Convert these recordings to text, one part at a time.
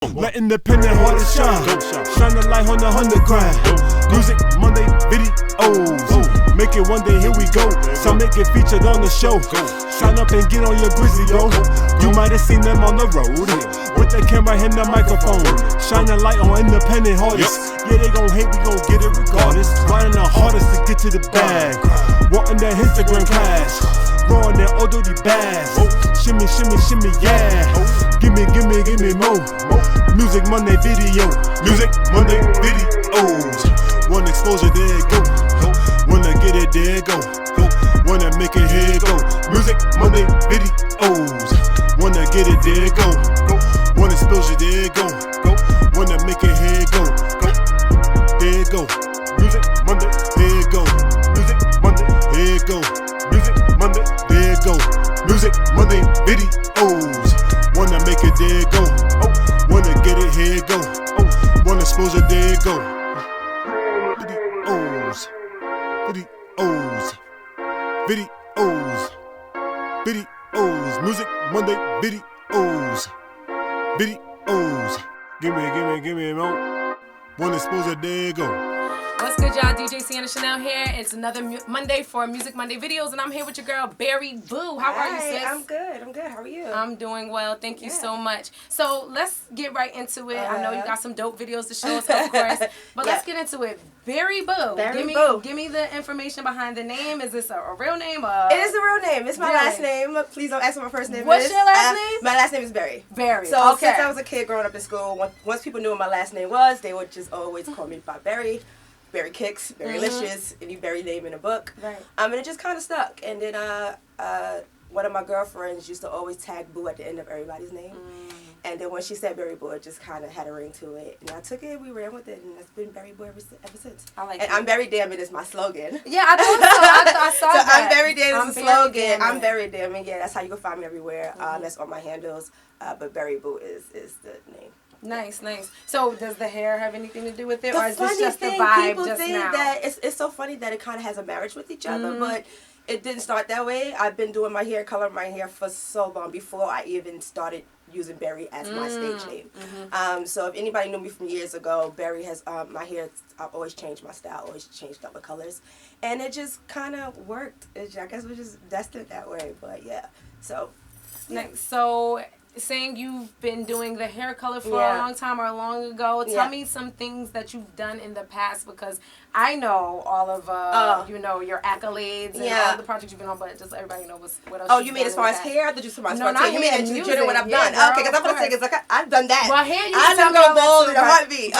Let independent artists shine. Shine the light on the underground. Music Monday videos. Make it one day, here we go. Some make it featured on the show. Sign up and get on your grizzly, yo. You might have seen them on the road with the camera and the microphone. Shine the light on independent artists. Yeah, they gon' hate, we gon' get it regardless. Riding the hardest to get to the bag. Wanting that Instagram cash. Raw that old dirty bass. Shimmy, shimmy, shimmy, yeah. Give me more. Music Monday video. Music Monday videos. One exposure, there it go. Wanna get it, there it go. Wanna make it, here it go. Music Monday videos. Wanna get it, there it go. One exposure, there it go. Wanna make it, here it go. There it go. Music Monday, here it go. Music Monday, here it go. Music Monday, there it go. Music Monday videos. Wanna make it, there it go. Wanna get it, here it go. One exposure, there it go. Videos, Music Monday videos. Give me more. One exposure, there you go. What's good, y'all? DJ Sienna Chanel here. It's another Monday for Music Monday videos, and I'm here with your girl, Berry Boo. How are you, sis? I'm good. How are you? I'm doing well. Thank you so much. So let's get right into it. I know you got some dope videos to show us, of course, but let's get into it. Berry Boo. Give me the information behind the name. Is this a real name? It is a real name. It's my last name. Please don't ask what my first name What's is. What's your last name? My last name is Berry. Berry. So since I was a kid growing up in school, once people knew what my last name was, they would just always call me by Berry. Berry Kicks, Berrylicious, any Berry name in a book. Right. And it just kind of stuck. And then one of my girlfriends used to always tag Boo at the end of everybody's name. And then when she said Berry Boo, it just kind of had a ring to it. And I took it, we ran with it, and it's been Berry Boo ever since. I like it. And I'm Berry Damn It is my slogan. Yeah, I thought so. I saw that. I'm Berry Damn It is the slogan. I'm Berry Damn It. Yeah, that's how you can find me everywhere. That's on my handles. But Berry Boo is the name. Nice. So does the hair have anything to do with it, or is funny this just thing, the vibe people just think now? That it's so funny that it kind of has a marriage with each other, but it didn't start that way. I've been doing my hair, coloring my hair for so long before I even started using Berry as my stage name. So if anybody knew me from years ago, Berry has my hair. I've always changed my style, always changed up the colors, and it just kind of worked. I guess we're just destined that way. But yeah, so next, so. Saying you've been doing the hair color for a long time or long ago. Tell me some things that you've done in the past, because I know all of your accolades and all the projects you've been on, but just everybody know what else. Oh, you mean as far as hair? I thought you mean you mean in general what I've done? Girl, okay, because I'm gonna say I've done that. Well, hair you I'm gonna go bold in a heartbeat.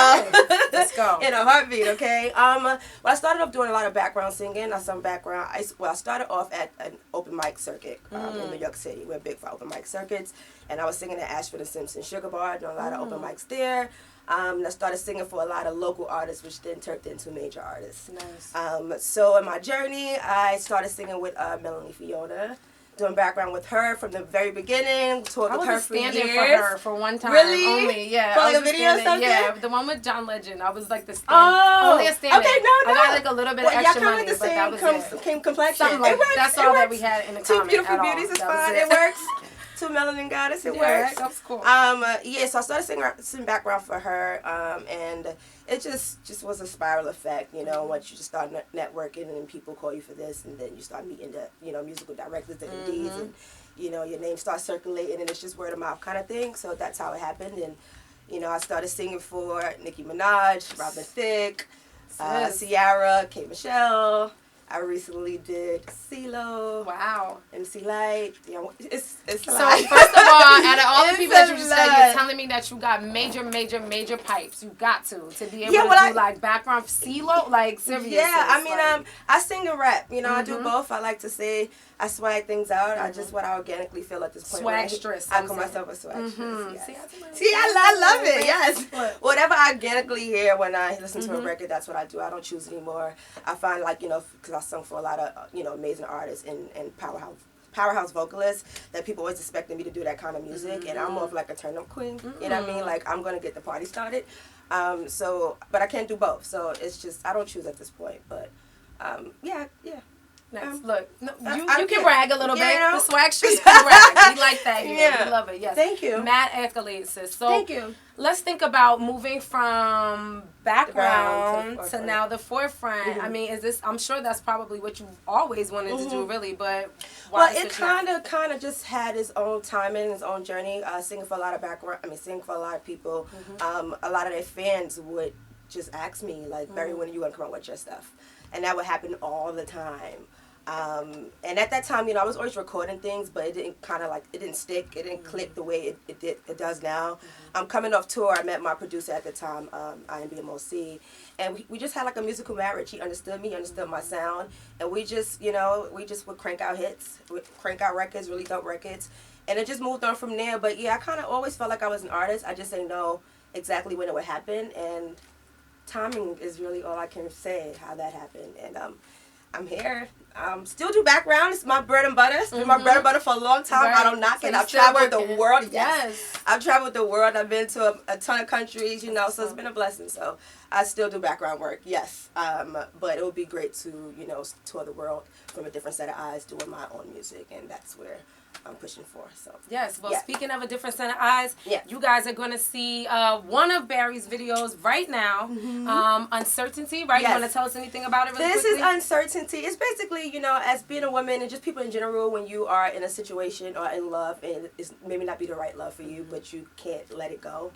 Let's go. In a heartbeat, okay. Well, I started off doing a lot of background singing. I started off at an open mic circuit in New York City. We're big for open mic circuits. And I was singing at Ashford and Simpson Sugar Bar, doing a lot of open mics there. And I started singing for a lot of local artists, which then turned into major artists. Nice. So in my journey, I started singing with Melanie Fiona, doing background with her from the very beginning, toured with her for years. I was standing for her for one time. Really? Only, yeah. For like a video or something? Yeah, the one with John Legend. I was like the stand. Only a stand. Okay, no. I got like a little bit of extra money, but that was it. Complexion. Something like that's all that we had in the Two beautiful beauties is fine. It works. Two melanin goddess, it works. That's cool. So I started singing background for her, and it just was a spiral effect, once you just start networking and people call you for this, and then you start meeting the, musical directors, the MDs, and, your name starts circulating, and it's just word of mouth kind of thing, so that's how it happened, and, I started singing for Nicki Minaj, Robin Thicke, Ciara, K. Michelle. I recently did CeeLo. Wow. MC Light. It's so first of all, out of all the people that you just said, you're telling me that you got major pipes. You got to be able to do like background CeeLo, like seriously. Yeah, I mean, I sing and rap. I do both. I like to say I swag things out. I just what I organically feel at this point. Swagstress. I call myself a swagstress. Yes. See, I love it. Yes. Whatever I organically hear when I listen to a record, that's what I do. I don't choose anymore. I find because I sung for a lot of amazing artists and powerhouse vocalists that people always expected me to do that kind of music, and I'm more of like a turn up queen. You know what I mean? Like I'm gonna get the party started. But I can't do both. So it's just I don't choose at this point. But yeah. Next, look, no, you can brag a little bit. Know? The swag streets can brag. We like that here. Yeah. We love it. Yes. Thank you. Mad accolades, sis. So thank you. Let's think about moving from background to now the forefront. Mm-hmm. I mean, I'm sure that's probably what you've always wanted to do, really. But it kind of just had its own timing, its own journey. Singing for a lot of singing for a lot of people. Mm-hmm. A lot of their fans would just ask me, like, Barry, when are you gonna come out with your stuff? And that would happen all the time. And at that time, I was always recording things, but it didn't stick. It didn't click the way it does now. Coming off tour, I met my producer at the time, IMBMOC, and we just had like a musical marriage. He understood me, he understood my sound, and we just would crank out hits, crank out records, really dope records, and it just moved on from there. But yeah, I kind of always felt like I was an artist. I just didn't know exactly when it would happen, and timing is really all I can say how that happened. And I'm here. Still do background. It's my bread and butter. It's been my bread and butter for a long time. Right. I don't knock it. I've traveled the world. Yes. I've traveled the world. I've been to a ton of countries, so it's been a blessing. So I still do background work, yes. But it would be great to, tour the world from a different set of eyes doing my own music, and that's where I'm pushing for. So yes. Well, speaking of a different set of eyes, you guys are going to see one of Barry's videos right now. Uncertainty, right? Yes. You want to tell us anything about it really quickly? This is Uncertainty. It's basically, as being a woman and just people in general, when you are in a situation or in love and it's maybe not be the right love for you, but you can't let it go.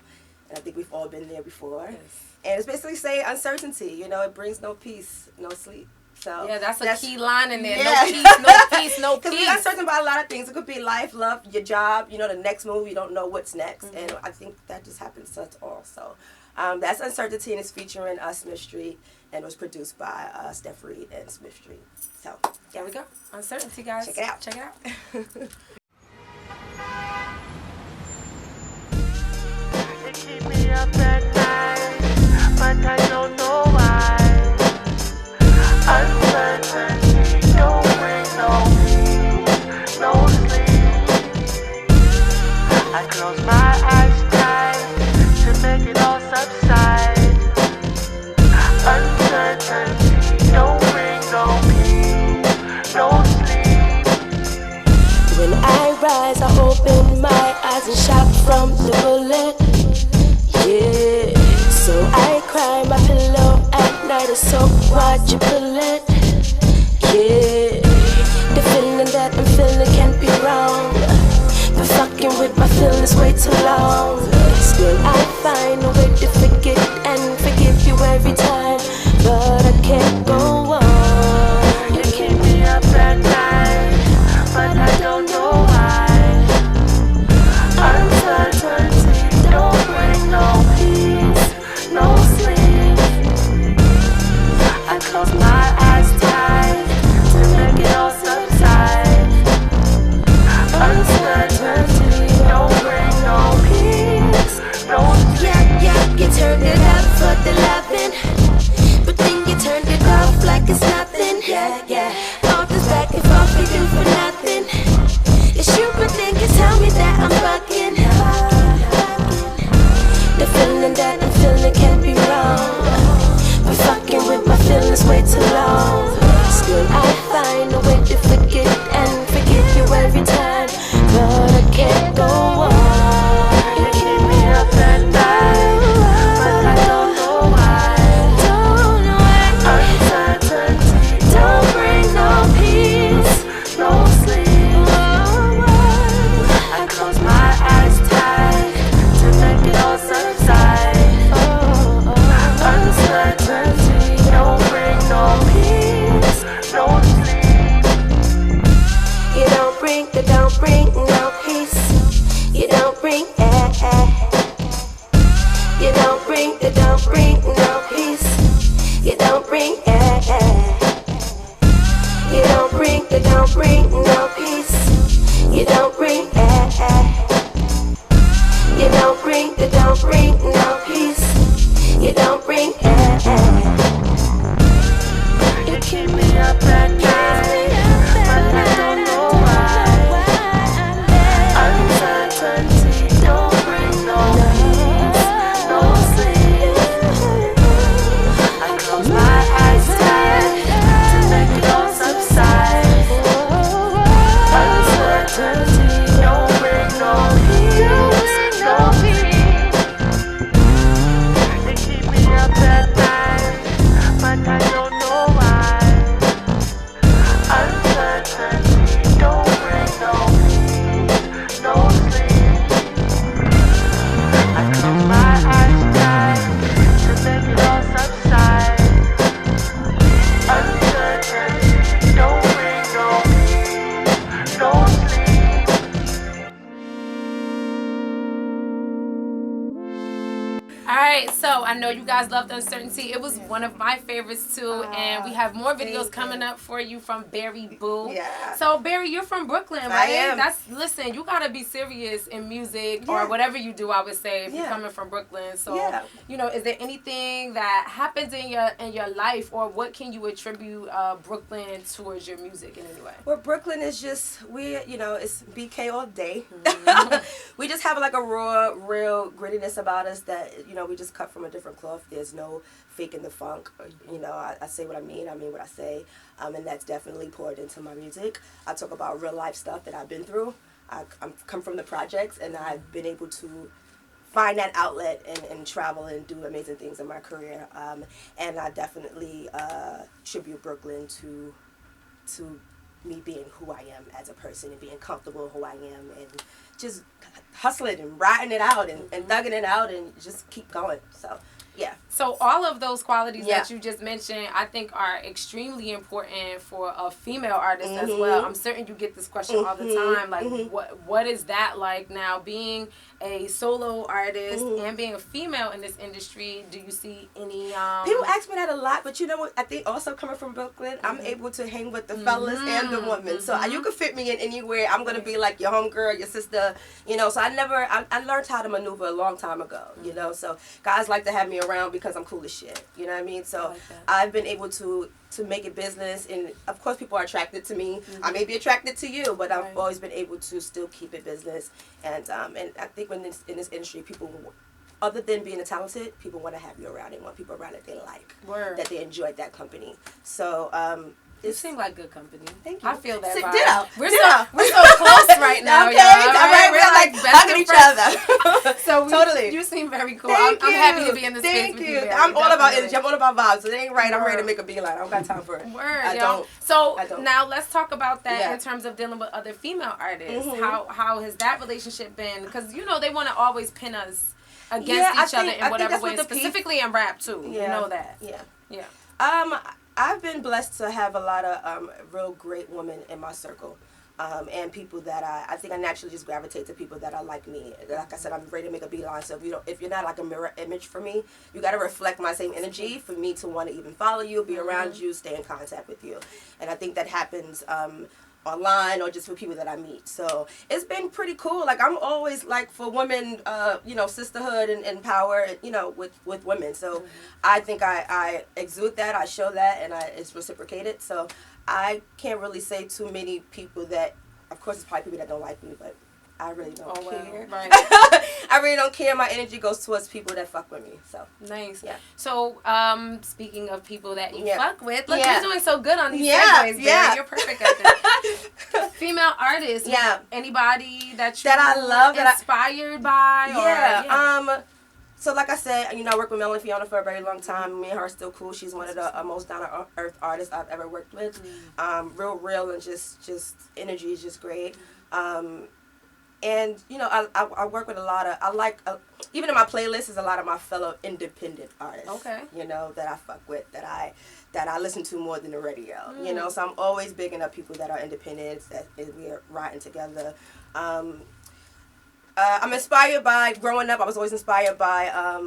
And I think we've all been there before. Yes. And it's basically saying uncertainty. It brings no peace, no sleep. So yeah, that's a key line in there. Yeah. No peace, no peace. Because we're uncertain about a lot of things. It could be life, love, your job, the next move, you don't know what's next. And I think that just happens to us all. So that's Uncertainty, and it's featuring Smith Street, and it was produced by Steph Reed and Smith Street. So there we go. Uncertainty, guys. Check it out. Check it out. You keep me up at night, but I don't know why. Uncertainty, no bring no peace, no sleep. I close my eyes tight to make it all subside. Uncertainty, no bring no peace, no sleep. When I rise, I open my eyes and shout from the bullet. Yeah, so I cry my pillow at night, it's so why'd you pull it? Yeah, the feeling that I'm feeling can't be wrong. Been fucking with my feelings way too long. Still I find a way to forget and forgive you every time, but I can't go on. You keep me up at night, but I don't know why. Uncertainty, don't bring no peace, no sleep. I close my eyes tight to make it all subside. Uncertainty, don't bring no peace, no sleep. Yeah, you turned it up for the loving, but then you turned it off like it's nothing. Yeah, all this back and forth we do for nothing. It's you, but then you tell me that I'm bugging. The feeling that I'm feeling can't be wrong. Been fucking with my feelings way too long. Still I find a way to forget and forgive you every time, but I can't go on. You keep me up at night, but I don't know why. Uncertainty, don't bring no peace, no sleep. I close my eyes tight to make it all subside. Uncertainty, don't bring no peace, no sleep. You don't bring no peace. You don't bring You don't bring no peace. You don't bring You don't bring no peace. You don't bring You don't bring no peace. You don't bring You keep me up at night, but I don't know why. Uncertainty, don't bring no peace, no sleep. I close my eyes tight to make it all subside. All right, so I know you guys loved Uncertainty. It was one of my favorites too, and we have more videos coming up for you from Barry Boo. Yeah. So Barry, you're from Brooklyn, right? I am. Listen, you gotta be serious in music or whatever you do. I would say if you're coming from Brooklyn. So you know, is there anything that happens in your life, or what can you attribute Brooklyn towards your music in any way? Well, Brooklyn is just it's BK all day. We just have like a raw, real grittiness about us that we just cut from a different cloth. There's no faking the funk. I say what I mean what I say, and that's definitely poured into my music. I talk about real life stuff that I've been through. I'm come from the projects, and I've been able to find that outlet and travel and do amazing things in my career. And I definitely tribute Brooklyn to me being who I am as a person and being comfortable who I am and just hustling and riding it out and thugging it out and just keep going. So, yeah. So all of those qualities that you just mentioned, I think are extremely important for a female artist as well. I'm certain you get this question all the time. Like, what is that like now, being a solo artist and being a female in this industry? Do you see any... People ask me that a lot, but you know what? I think also coming from Brooklyn, I'm able to hang with the fellas and the women. So you can fit me in anywhere. I'm going to be like your homegirl, your sister, So I learned how to maneuver a long time ago, So guys like to have me around because I'm cool as shit. You know what I mean? So like I've been able to make it business, and of course people are attracted to me. I may be attracted to you, but I've always been able to still keep it business. And I think in this industry, people, other than being talented, people want to have you around. They want people around that they like, that they enjoyed that company. So you seem like good company. Thank you. I feel that vibe. Ditto. We're so close right now, okay, y'all. All right, we're like hugging each other. So totally. You seem very cool. Thank you. I'm happy to be in the space with you. Barry, I'm all about definitely. energy. I'm all about vibes. So it ain't right. I'm ready to make a beeline. I don't got time for it. Word, don't. So I don't. now let's talk about that in terms of dealing with other female artists. How has that relationship been? Because they want to always pin us against each other in whatever way, specifically in rap too. Yeah. You know that. Yeah. I've been blessed to have a lot of real great women in my circle. And people that I think I naturally just gravitate to people that are like me. Like I said, I'm ready to make a beeline. So if you're not like a mirror image for me, you got to reflect my same energy for me to want to even follow you, be around you, stay in contact with you. And I think that happens online or just with people that I meet. So it's been pretty cool. Like I'm always like for women, sisterhood and power, with women. So I think I exude that, I show that, and it's reciprocated. So I can't really say too many people that, of course, it's probably people that don't like me, but I really don't care. Right. I really don't care. My energy goes towards people that fuck with me. So nice. Yeah. So speaking of people that you fuck with, look, you're doing so good on these segues, Barry. You're perfect at that. Female artists. Yeah. Anybody that I love, inspired by? So like I said, I worked with Melanie Fiona for a very long time. Me and her are still cool. She's one of the most down-to-earth artists I've ever worked with. Real, and just energy is just great. And, I work with a lot of, even in my playlist is a lot of my fellow independent artists. Okay. That I fuck with, that I listen to more than the radio. So I'm always bigging up people that are independent, that we're riding together. I'm inspired by, growing up, I was always inspired by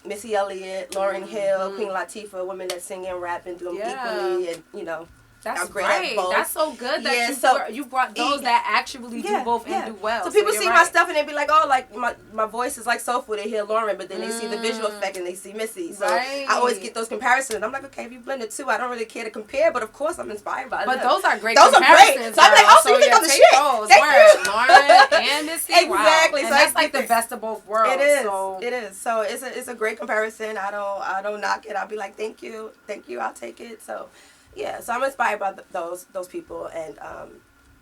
Missy Elliott, Lauryn Hill, Queen Latifah, women that sing and rap and do them equally, and, That's great. That's so good that you brought those that actually do both and do well. So people see my stuff and they be like, oh, like my voice is like soulful. They hear Lauren, but then they see the visual effect and they see Missy. So I always get those comparisons. I'm like, okay, if you blend the two, I don't really care to compare, but of course I'm inspired by them. But those are great comparisons. Those are great. So I'm like, oh, so you think I'm the shit. Thank you. Lauren and Missy. Exactly. Wow. So and that's like the best of both worlds. It is. It is. So it's a great comparison. I don't knock it. I'll be like, thank you, I'll take it. So. Yeah, so I'm inspired by those people, and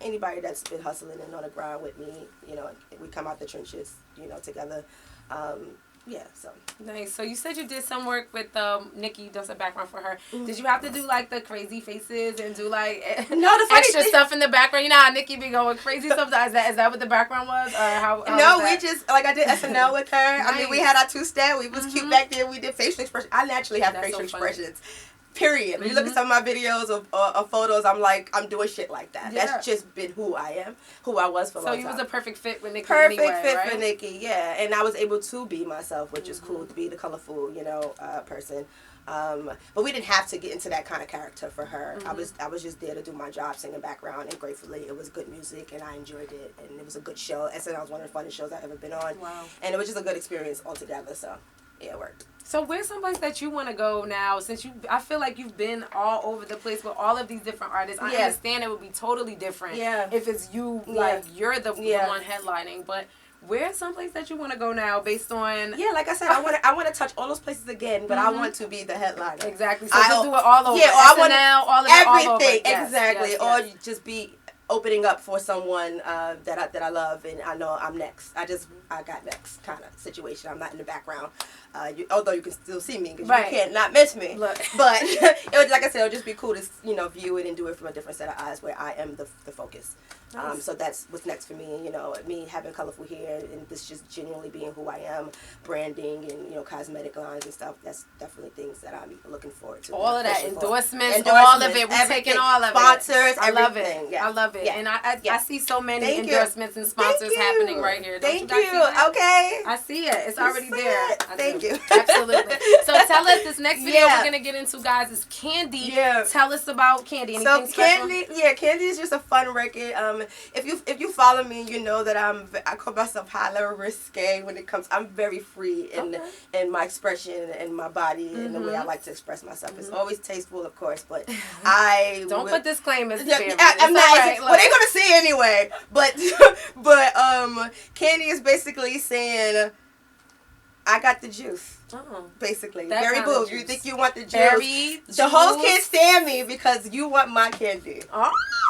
anybody that's been hustling and on the grind with me. We come out the trenches, together. So nice. So you said you did some work with Nikki, does a background for her. Did you have to do like the crazy faces and do like extra stuff in the background? You know how Nikki be going crazy sometimes. Is that what the background was, or how? No, we just I did SNL with her. Nice. I mean, we had our 2-step. We was cute back there. We did facial expressions. I naturally have facial expressions. Period. When you look at some of my videos or photos, I'm doing shit like that. Yeah. That's just been who I am, who I was for a long time. So you was a perfect fit with Nikki Perfect anyway, fit right? for Nikki, yeah. And I was able to be myself, which is cool, to be the colorful, person. But we didn't have to get into that kind of character for her. I was just there to do my job, singing background, and gratefully it was good music, and I enjoyed it, and it was a good show. SNL was one of the funnest shows I've ever been on. Wow. And it was just a good experience altogether, so yeah, it worked. So where's someplace that you want to go now? Since I feel like you've been all over the place with all of these different artists. I understand it would be totally different if it's you, like you're the one headlining. But where's someplace that you want to go now based on? Yeah, like I said, I want to touch all those places again, but I want to be the headliner. Exactly. So just do it all over. Yeah, or I want all of it, everything. all over. Exactly. Yes. Or just be opening up for someone that I love, and I know I'm next. I got next kind of situation. I'm not in the background, although you can still see me because you can't not miss me. Look. But it would, like I said, it would just be cool to view it and do it from a different set of eyes where I am the focus. Nice. So that's what's next for me. Me having colorful hair and this just genuinely being who I am, branding and cosmetic lines and stuff. That's definitely things that I'm looking forward to. All of that, endorsements, all of it. We're taking all of sponsors, it. I love everything. it. Yeah. I love it. Yeah. And I see so many Thank endorsements and sponsors happening right here. Don't Thank you. Guys see that? Okay. I see it. It's already there. Thank you. Absolutely. So tell us, this next video we're gonna get into, guys, is Candy. Yeah. Tell us about Candy. Anything special? Candy is just a fun record. If you follow me, you know that I call myself highly risque when it comes. I'm very free in my expression and my body and the way I like to express myself. It's always tasteful, of course, but I don't put disclaimers. I'm not. Right, well, they're gonna see anyway. But Candy is basically saying, I got the juice. Basically, Berry Boo. You think you want the juice? The hoes can't stand me because you want my candy.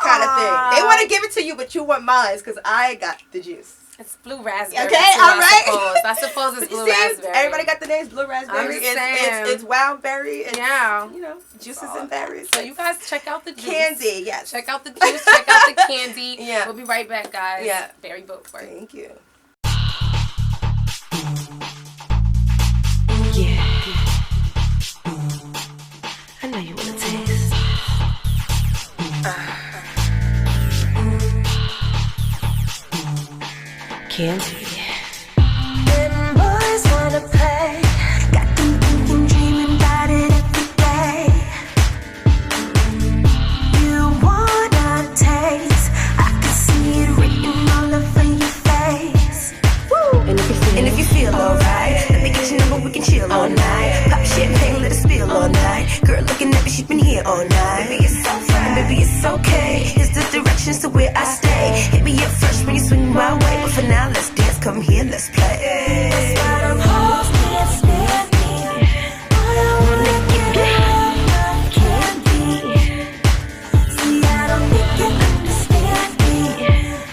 Kind of thing. They want to give it to you, but you want mine because I got the juice. It's blue raspberry. Okay, all right. I suppose it's blue raspberry. Everybody got the names blue raspberry. It's wild berry. It's, juices and berries. So you guys check out the juice. Candy, yes. Check out the juice. Check out the candy. Yeah. We'll be right back, guys. Yeah. Berry boat for Thank you. Yeah. I know you want to taste. Candy. Them boys wanna play. Got them thinking, dreaming about it every day. You wanna taste. I can see it written all over your face. Woo. And if you feel alright, let me get your number, we can chill all night. Pop champagne, let it spill all night. Girl looking at me, she's been here all night. Baby, it's so fine, baby, it's okay. Here's the directions to where I stay. Hit me up first when you swing my way. But for now, let's dance, come here, let's play. That's why them hoes can't stand me. Boy, I wanna give you all my candy. See, I don't think you understand me.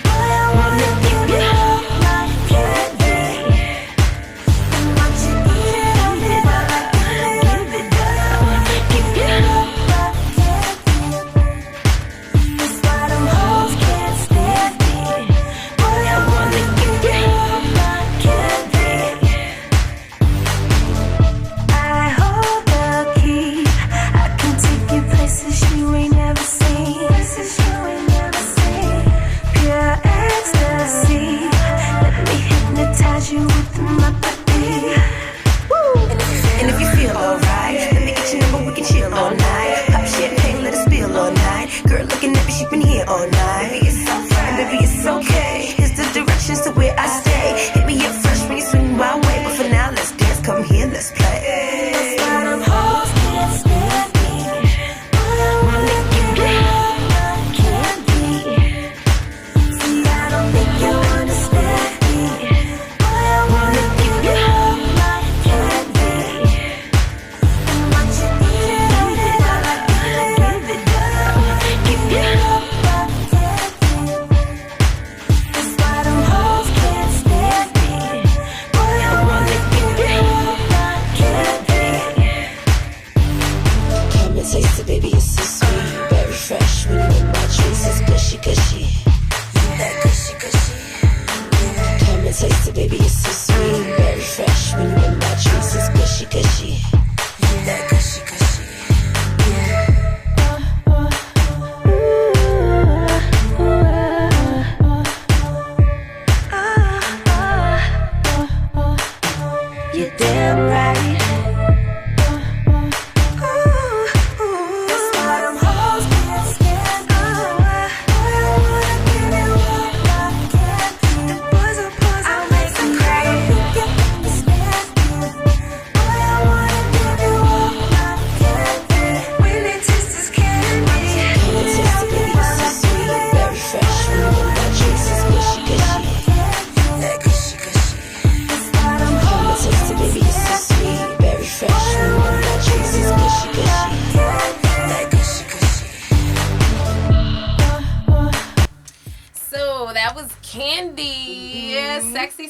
Boy, I wanna give you all my candy. And watch you eat it all day while I give it up. Give it up, my candy. That's why them hoes can't stand me. Boy, I wanna give you all my candy. I hold the key. I can take you places you ain't never seen. Places you ain't never seen. Pure ecstasy. Let me hypnotize you with my body. Woo. And if you feel alright, let me get your number, we can chill all night. Pop champagne, let it spill all night. Girl looking at me, she been here all night. Baby, it's so fine, baby, it's okay. Here's the directions to where I stay. Hit me up first when you swing my way. But for now, let's dance, come here, let's play. That's why them hoes can't stand me. Boy, I wanna give you all my candy. See, I don't think you understand me. Boy, I wanna give you all my candy. And watch you eat it all day while I give it up. Give it up, my candy. That's why them hoes can't stand me. Boy, I wanna give you all my candy. right.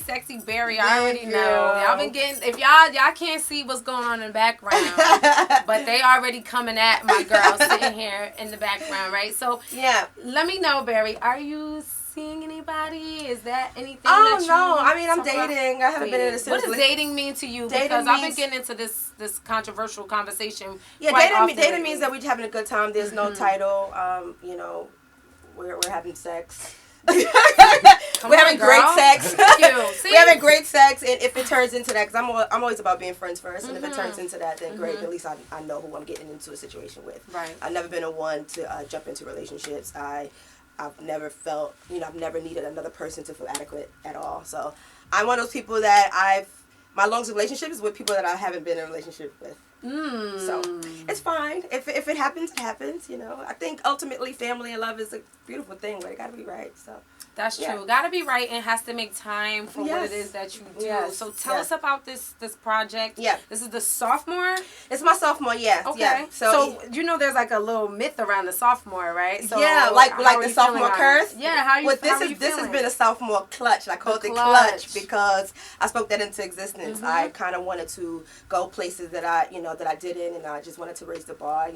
Sexy Berry. I already know. Y'all been getting, if y'all can't see what's going on in the background, but they already coming at my girl sitting here in the background, right? So yeah, let me know, Berry. Are you seeing anybody? Is that anything? Oh, that you no. I mean, I'm dating. I haven't been in a serious. What does dating mean to you? Because I've been getting into this controversial conversation. Yeah, dating means that we're having a good time. There's no title. You know, we're having sex. We're having great sex. We're having great sex, and if it turns into that, because I'm always about being friends first, and if it turns into that, then great. At least I know who I'm getting into a situation with. Right. I've never been a one to jump into relationships. I've never felt, I've never needed another person to feel adequate at all. So I'm one of those people that my longest relationship is with people that I haven't been in a relationship with. So it's fine. If it happens, it happens. I think ultimately family and love is a beautiful thing, but it got to be right. So that's true. Got to be right, and has to make time for what it is that you do. Yes. So tell us about this project. Yeah. This is the sophomore. It's my sophomore. Yeah. Okay. Yeah. So there's like a little myth around the sophomore, right? So yeah, like the sophomore curse. Yeah. How you? This has been a sophomore clutch. I called it clutch because I spoke that into existence. I kind of wanted to go places that I didn't, and I just wanted to raise the bar.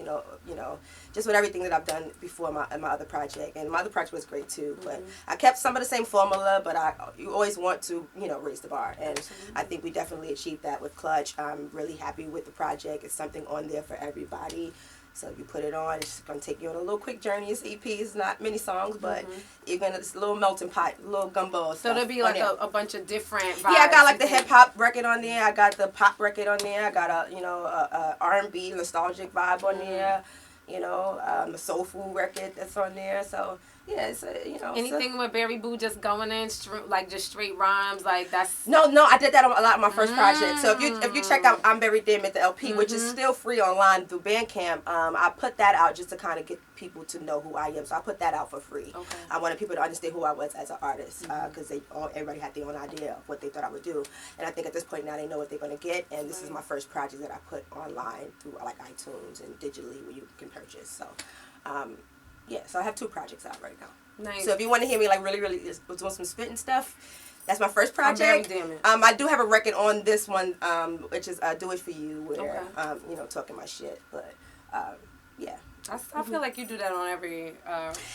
Just with everything that I've done before in my other project, and my other project was great too. But I kept some of the same formula, but you always want to raise the bar, and I think we definitely achieved that with Clutch. I'm really happy with the project. It's something on there for everybody. So you put it on, it's going to take you on a little quick journey. It's EP, it's not many songs, but it's a little melting pot, a little gumbo stuff. So there'll be like a bunch of different vibes. Yeah, I got like the hip hop record on there. I got the pop record on there. I got a R&B nostalgic vibe on there. A soulful record that's on there. So yeah, it's anything with Berry Boo just going in just straight rhymes, like that's no. I did that a lot on my first project. So if you check out I'm Berry Damn It, the LP, which is still free online through Bandcamp, I put that out just to kind of get people to know who I am. So I put that out for free. Okay. I wanted people to understand who I was as an artist, because everybody had their own idea of what they thought I would do, and I think at this point now they know what they're going to get. And this is my first project that I put online through like iTunes and digitally where you can purchase. So. Yeah, so I have 2 projects out right now. Nice. So if you want to hear me like really doing some spitting stuff, that's my first project. Damn it. I do have a record on this one, which is Do It For You, where talking my shit. But yeah. I feel like you do that on every.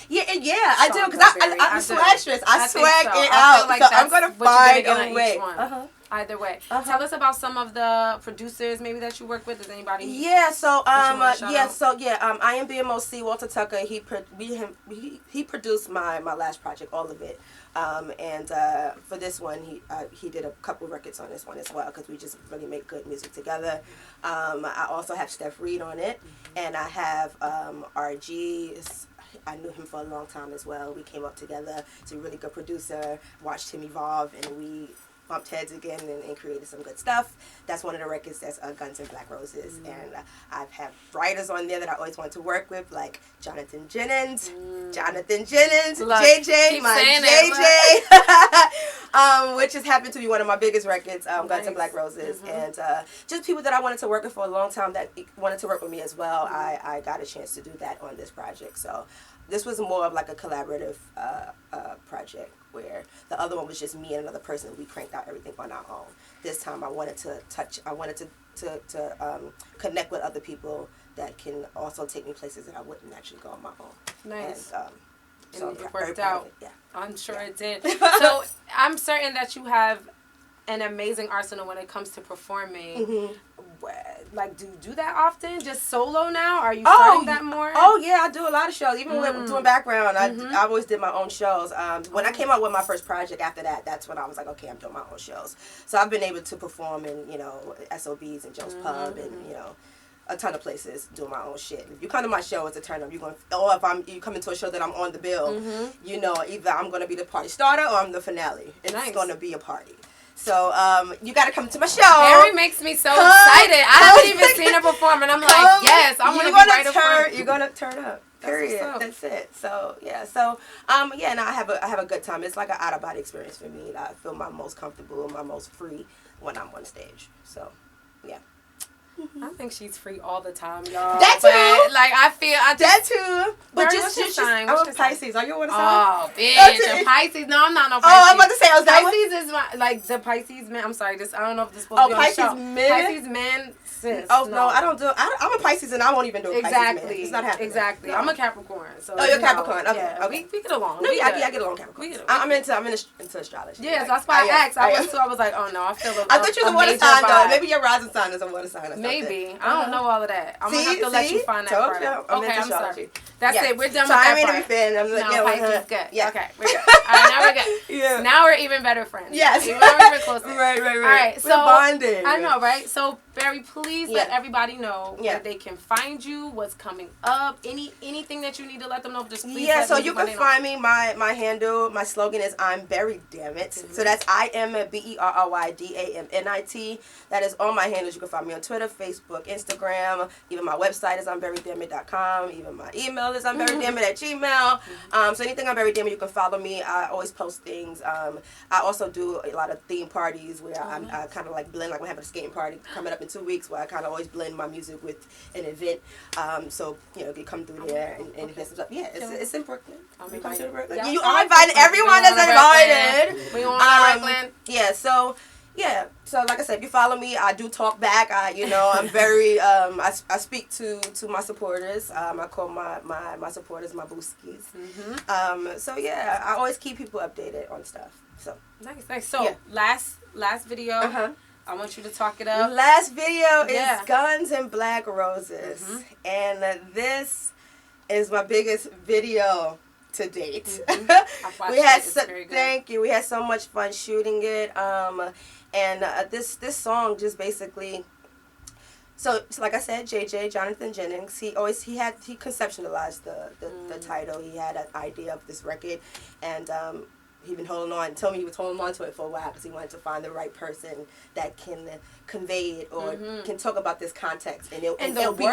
Yeah, I do, because I'm a swagstress. I swag it out. Like so I'm gonna find a way. Either way, tell us about some of the producers maybe that you work with. Does anybody? Yeah, so I am BMOC Walter Tucker. He produced my last project, all of it, and for this one he did a couple records on this one as well, because we just really make good music together. I also have Steph Reed on it, and I have RG. I knew him for a long time as well. We came up together. He's a really good producer. Watched him evolve, and we bumped heads again and created some good stuff. That's one of the records that's Guns and Black Roses. And I've had writers on there that I always wanted to work with, like Jonathan Jennings, JJ, my JJ, which has happened to be one of my biggest records, Guns and Black Roses. And just people that I wanted to work with for a long time that wanted to work with me as well. I got a chance to do that on this project. So this was more of like a collaborative project, where the other one was just me and another person. We cranked out everything on our own. This time I wanted to connect with other people that can also take me places that I wouldn't actually go on my own. Nice. And, so it worked out. Yeah. I'm sure it did. So I'm certain that you have an amazing arsenal when it comes to performing. Like, do you do that often? Just solo now? Are you starting that more? Oh, yeah, I do a lot of shows. Even with doing background, I always did my own shows. When I came out with my first project after that, that's when I was like, okay, I'm doing my own shows. So I've been able to perform in, you know, SOBs and Joe's Pub and, you know, a ton of places doing my own shit. If you come to my show, it's a turn up. Or if you come into a show that I'm on the bill, you know, either I'm going to be the party starter or I'm the finale. It's going to be a party. So, you got to come to my show. Barry makes me so excited. I haven't even seen her perform, and I'm like, yes, I want to be right up front. You're going to turn up. Period. That's it. So, yeah. So, yeah, and I have a good time. It's like an out-of-body experience for me. I feel my most comfortable, my most free when I'm on stage. So, yeah. I think she's free all the time, y'all. That too. Like, that too. But Barry, just sign? I'm a Pisces. Are you on a sign? Oh, bitch. A Pisces. No, I'm not no Pisces. Oh, I'm about to say, I was Pisces is my, like, the Pisces man. I'm sorry, I don't know if this is supposed to be on the show. Pisces man? Pisces man, sis. Oh, no, I don't do, I'm a Pisces and I won't even do a Pisces man. It's not happening. Exactly. No. I'm a Capricorn. So, you're Capricorn. Okay. Yeah, okay. We get along. No, yeah, I get along Capricorn. I'm into astrology. Yeah, so that's why I asked. I was like, oh, no, I feel I thought you was a water sign, though. Maybe your rising sign is a water sign or something. Maybe. I don't know all of that. I'm going to have to let you find that part out. Okay, I'm sorry. That's it. We're done with that part. So I ain't fan. I'm like, no, Pisces good. Yeah. Okay, we're good. All right, now we're good. Yeah. Now we're even better friends. Yes. Now we're even closer. Right. All right, so we're bonding. I know, right? So, Barry, please let everybody know where they can find you, what's coming up, anything that you need to let them know. Just please. Yeah, so you can find me. My handle, my slogan is I'm Berry Damn It. So that's IMBERRYDAMNIT. That is all my handles. You can find me on Twitter, Facebook, Instagram. Even my website is I'mBerryDamnit.com. Even my email is I'mBerryDamnit@gmail. So anything I'm Berry Damn It, you can follow me. I always post things. I also do a lot of theme parties where I kind of like blend. Like we're having a skating party coming up in 2 weeks where I kind of always blend my music with an event. So you know, you come through there and get some stuff. Yeah, it's in Brooklyn. I'm inviting everyone that's invited. We on Brooklyn. Yeah, so like I said, if you follow me, I do talk back. I'm very I speak to my supporters. I call my supporters my booskies. So yeah, I always keep people updated on stuff. So nice. So last video. I want you to talk it up. Last video is Guns and Black Roses. And this is my biggest video to date. We had thank you. We had so much fun shooting it. And this song just basically, so like I said, Jonathan Jennings, he conceptualized the title. He had an idea of this record, and he'd been holding on. Told me he was holding on to it for a while because he wanted to find the right person that can convey it or can talk about this context, and it'll be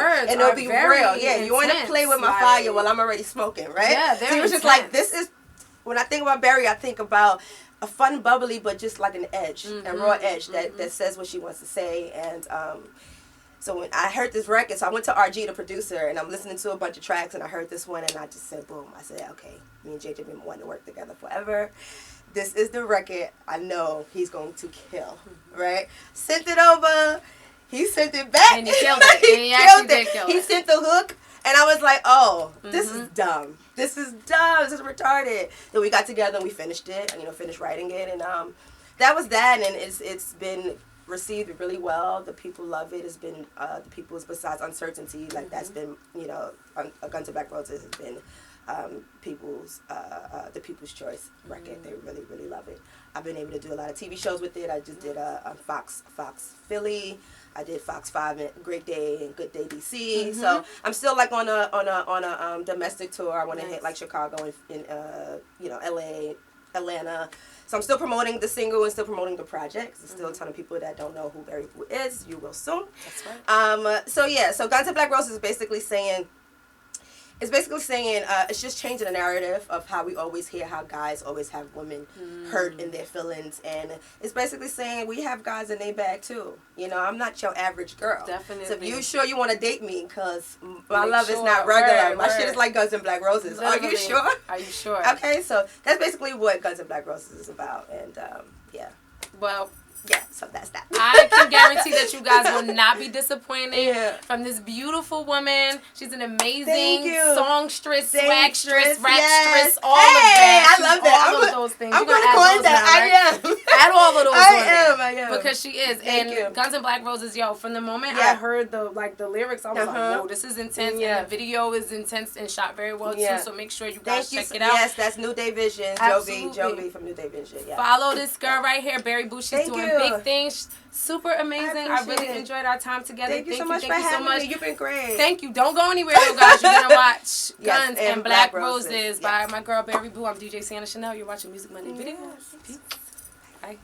real. Yeah, you want to play with my fire while I'm already smoking, right? Yeah, so he was just like, this is. When I think about Berry, I think about a fun, bubbly, but just like an edge, a raw edge that says what she wants to say. And so when I heard this record, so I went to RG, the producer, and I'm listening to a bunch of tracks, and I heard this one, and I just said, boom. I said, okay, me and JJ have been wanting to work together forever. This is the record I know he's going to kill, right? Sent it over. He sent it back. And he killed it. He killed it. He sent the hook. And I was like, oh, this is dumb. This is dumb. This is retarded. Then we got together and we finished it, and finished writing it, and that was that. And it's been received really well. The people love it. It's been the people's, besides Uncertainty, like that's been Guns and Black Roses has been the people's choice record. They really, really love it. I've been able to do a lot of TV shows with it. I just did Fox Philly. I did Fox 5 and Great Day and Good Day DC. So I'm still like on a domestic tour. I want to hit like Chicago and LA, Atlanta. So I'm still promoting the single and still promoting the project. There's still a ton of people that don't know who Berry is. You will soon. That's right. So Guns and Black Roses is basically saying. It's just changing the narrative of how we always hear how guys always have women hurt in their feelings. And it's basically saying we have guys in their bag too. I'm not your average girl. Definitely. So if you sure you want to date me, because my love is not regular. My shit is like Guns and Black Roses. Literally. Are you sure? Are you sure? Okay, so that's basically what Guns and Black Roses is about. And, yeah. Well, Yeah, so that's that. I can guarantee that you guys will not be disappointed from this beautiful woman. She's an amazing songstress, swagstress, rapstress, all of that. I love that. All of those things. I'm going to coin that. Right? I am. Add all of those I am. Because she is. And Guns and Black Roses, yo, from the moment I heard the lyrics, I was like, whoa, this is intense. And the video is intense and shot very well, too. So make sure you guys check it out. Yes, that's New Day Vision. Jovi from New Day Vision. Yeah. Follow this girl right here, Berry Boo. She's doing big things. Super amazing. I really enjoyed our time together. Thank you so much for having me. You've been great. Thank you. Don't go anywhere, though, guys. You're going to watch Guns and Black Roses by my girl, Berry Boo. I'm DJ Sienna Chanel. You're watching Music Monday Video. Peace. Bye.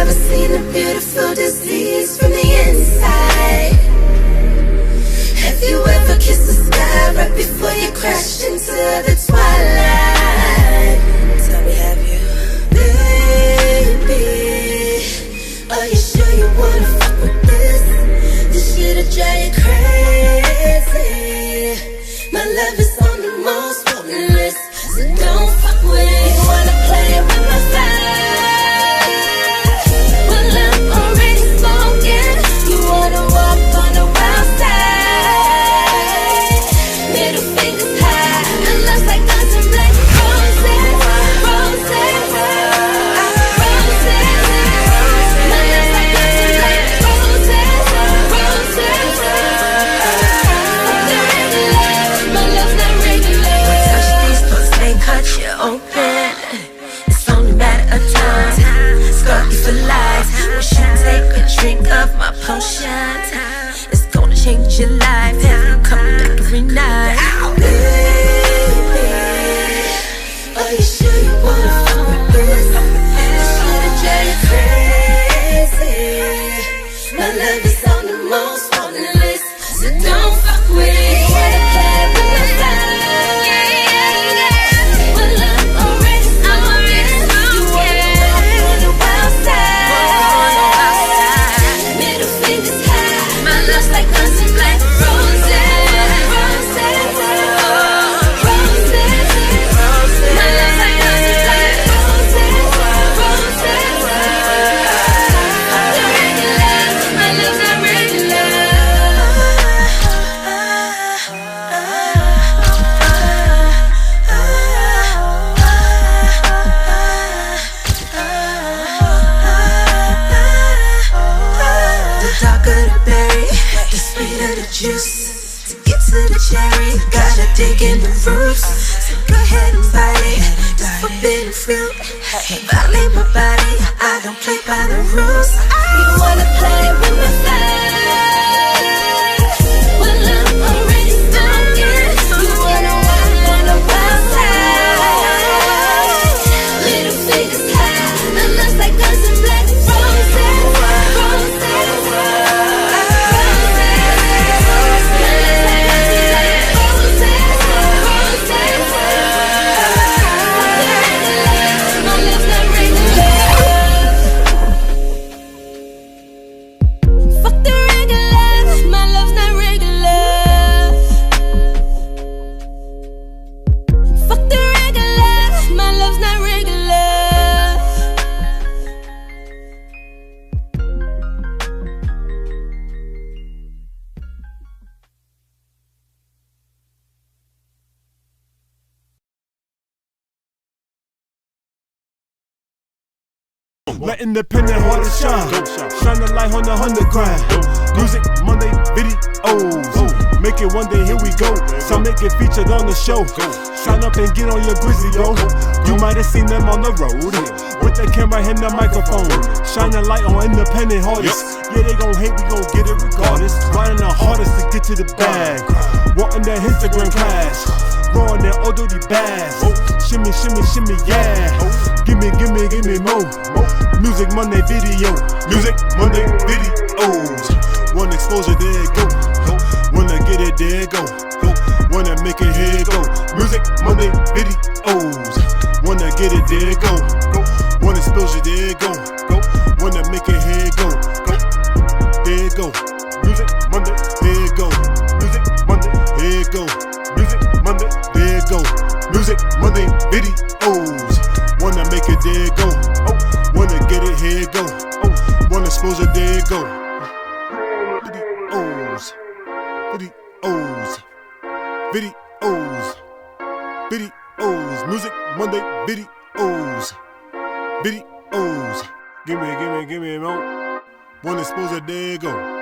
Seen a beautiful disease from the inside. Have you ever kissed the sky right before you crashed into the twilight? Tell me, have you, baby? Are you sure you wanna fuck with this? This shit'll drive you crazy. My love is on the most potent list, so don't fuck with it. You wanna play it with my fire? You wanna walk on the wild side? Middle fingers high. It looks like guns and black roses, roses, roses. My love's like guns and black roses, roses. They're regular, my love's not regular. We touch these thoughts, they cut you open. It's only a matter of time. Stalk you for life. We should take a drink of my potion. It's gonna change your life. Have you come back every night? Baby, are you sure you wanna fuck with this? This shit'll drive you crazy. My love is on the most potent list, so don't fuck with it. You wanna play with my fire? Well, I'm already on this. You wanna walk on the wild side? Middle fingers high. My love's like guns and black roses, roses, roses. My love's like guns and black roses, roses. They're regular, my love's not regular. The darker the berry, the sweeter the juice. To get to the cherry, gotta dig in the roots. So go ahead and bite it, this forbidden fruit. Violate my body, I don't play by the rules. You wanna play with my fire? Well, I'm already stoned. You wanna walk on the wild side? Little fingers high, my love's like guns and black roses, roses. Let independent artists shine. Shine the light on the underground. Music Monday videos. Make it one day, here we go. Some make it featured on the show. Sign up and get on your grizzly, yo. You might have seen them on the road with the camera and the microphone. Shine the light on independent artists. Yeah, they gon' hate, we gon' get it regardless. Riding the hardest to get to the bag. Wanting that Instagram cash. throwing that old dirty bass. Shimmy, shimmy, shimmy, yeah. Gimme more. Music Monday video. Music Monday videos. One exposure, there it go. Wanna get it, there it go. Wanna make it, here it go. Music Monday videos. Wanna get it, there it go. One exposure, there it go. Wanna make it, here it go. There it go. Music Monday, here it go. Music Monday, here it go. Music Monday, there it go. Music Monday videos. Wanna make it, there it go. Wanna get it, here it go. One exposure, there it go. Videos. Music Monday videos. Give me more. One exposure, there you go.